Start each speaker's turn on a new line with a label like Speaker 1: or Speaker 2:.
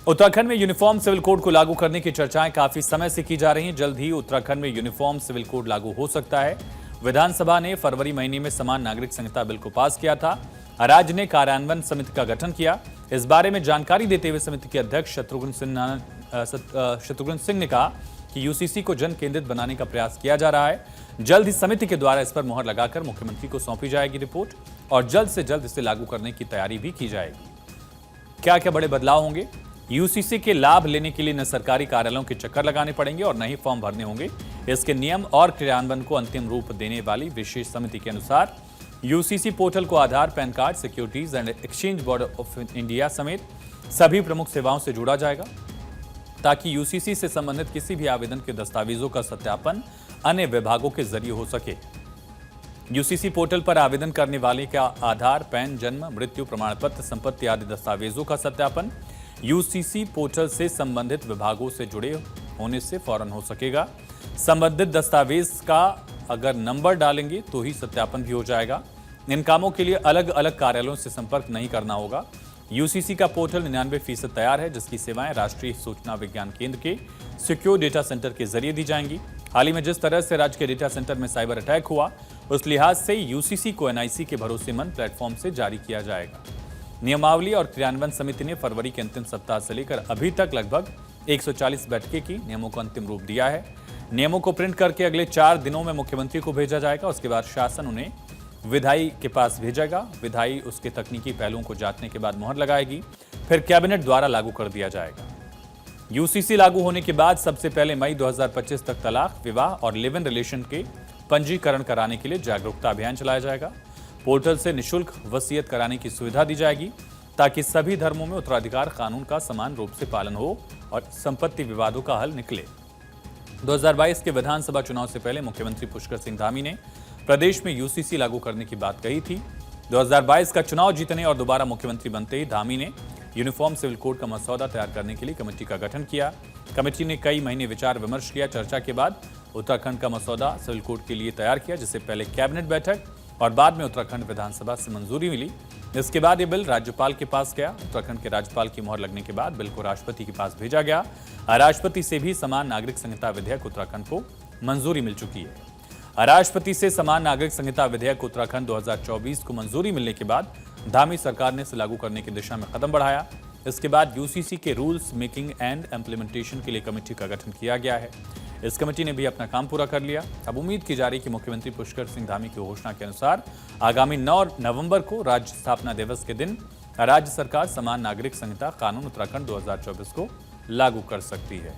Speaker 1: उत्तराखंड में uniform civil code को लागू करने की चर्चाएं काफी समय से की जा रही हैं। जल्द ही उत्तराखंड में यूनिफॉर्म सिविल कोड लागू हो सकता है। विधानसभा ने फरवरी महीने में समान नागरिक संहिता बिल को पास किया था। राज्य ने कार्यान्वयन समिति का गठन किया। इस बारे में जानकारी देते हुए समिति के अध्यक्ष शत्रुघ्न सिंह ने कहा कि यूसीसी को जन केंद्रित बनाने का प्रयास किया जा रहा है। जल्द ही समिति के द्वारा इस पर मुहर लगाकर मुख्यमंत्री को सौंपी जाएगी रिपोर्ट और जल्द से जल्द इसे लागू करने की तैयारी भी की जाएगी। क्या क्या बड़े बदलाव होंगे? यूसीसी के लाभ लेने के लिए न सरकारी कार्यालयों के चक्कर लगाने पड़ेंगे और न ही फॉर्म भरने होंगे। इसके नियम और क्रियान्वयन को अंतिम रूप देने वाली विशेष समिति के अनुसार यूसीसी पोर्टल को Aadhaar, PAN card, securities and exchange board of India समेत सभी प्रमुख सेवाओं से जोड़ा जाएगा ताकि यूसीसी से संबंधित किसी भी आवेदन के दस्तावेजों का सत्यापन अन्य विभागों के जरिए हो सके। यूसीसी पोर्टल पर आवेदन करने वाले का आधार, पैन, जन्म, मृत्यु प्रमाण पत्र, संपत्ति आदि दस्तावेजों का सत्यापन यूसीसी पोर्टल से संबंधित विभागों से जुड़े होने से फौरन हो सकेगा। संबंधित दस्तावेज का अगर नंबर डालेंगे तो ही सत्यापन भी हो जाएगा। इन कामों के लिए अलग अलग कार्यालयों से संपर्क नहीं करना होगा। यूसीसी का पोर्टल 99% तैयार है, जिसकी सेवाएं राष्ट्रीय सूचना विज्ञान केंद्र के सिक्योर डेटा सेंटर के जरिए दी जाएंगी। हाल ही में जिस तरह से राज्य के डेटा सेंटर में साइबर अटैक हुआ, उस लिहाज से यूसीसी को एनआईसी के भरोसेमंद प्लेटफॉर्म से जारी किया जाएगा। नियमावली और क्रियान्वयन समिति ने फरवरी के अंतिम सप्ताह से लेकर अभी तक लगभग 140 बैठकें की, नियमों को अंतिम रूप दिया है। नियमों को प्रिंट करके अगले 4 दिनों में मुख्यमंत्री को भेजा जाएगा। उसके बाद शासन उन्हें विधायी के पास भेजेगा। विधायी उसके तकनीकी पहलुओं को जांचने के बाद मुहर लगाएगी, फिर कैबिनेट द्वारा लागू कर दिया जाएगा। यूसीसी लागू होने के बाद सबसे पहले मई 2025 तक तलाक, विवाह और लिव इन रिलेशन के पंजीकरण कराने के लिए जागरूकता अभियान चलाया जाएगा। पोर्टल से निःशुल्क वसीयत कराने की सुविधा दी जाएगी ताकि सभी धर्मों में उत्तराधिकार कानून का समान रूप से पालन हो और संपत्ति विवादों का हल निकले। 2022 के विधानसभा चुनाव से पहले मुख्यमंत्री पुष्कर सिंह धामी ने प्रदेश में यूसीसी लागू करने की बात कही थी। 2022 का चुनाव जीतने और दोबारा मुख्यमंत्री बनते ही धामी ने यूनिफॉर्म सिविल कोड का मसौदा तैयार करने के लिए कमेटी का गठन किया। कमेटी ने कई महीने विचार विमर्श किया। चर्चा के बाद उत्तराखंड का मसौदा सिविल कोड के लिए तैयार किया, जिससे पहले कैबिनेट बैठक और बाद में उत्तराखंड विधानसभा से मंजूरी मिली। इसके बाद ये बिल राज्यपाल के पास गया। उत्तराखंड के राज्यपाल की मुहर लगने के बाद बिल को राष्ट्रपति के पास भेजा गया। राष्ट्रपति से भी समान नागरिक संहिता विधेयक उत्तराखंड को मंजूरी मिल चुकी है। राष्ट्रपति से समान नागरिक संहिता विधेयक उत्तराखंड 2024 को मंजूरी मिलने के बाद धामी सरकार ने इसे लागू करने की दिशा में कदम बढ़ाया। इसके बाद यूसीसी के रूल्स मेकिंग एंड इम्प्लीमेंटेशन के लिए कमेटी का गठन किया गया है। इस कमेटी ने भी अपना काम पूरा कर लिया। अब उम्मीद की जा रही है कि मुख्यमंत्री पुष्कर सिंह धामी की घोषणा के अनुसार आगामी 9 नवंबर को राज्य स्थापना दिवस के दिन राज्य सरकार समान नागरिक संहिता कानून उत्तराखंड 2024 को लागू कर सकती है।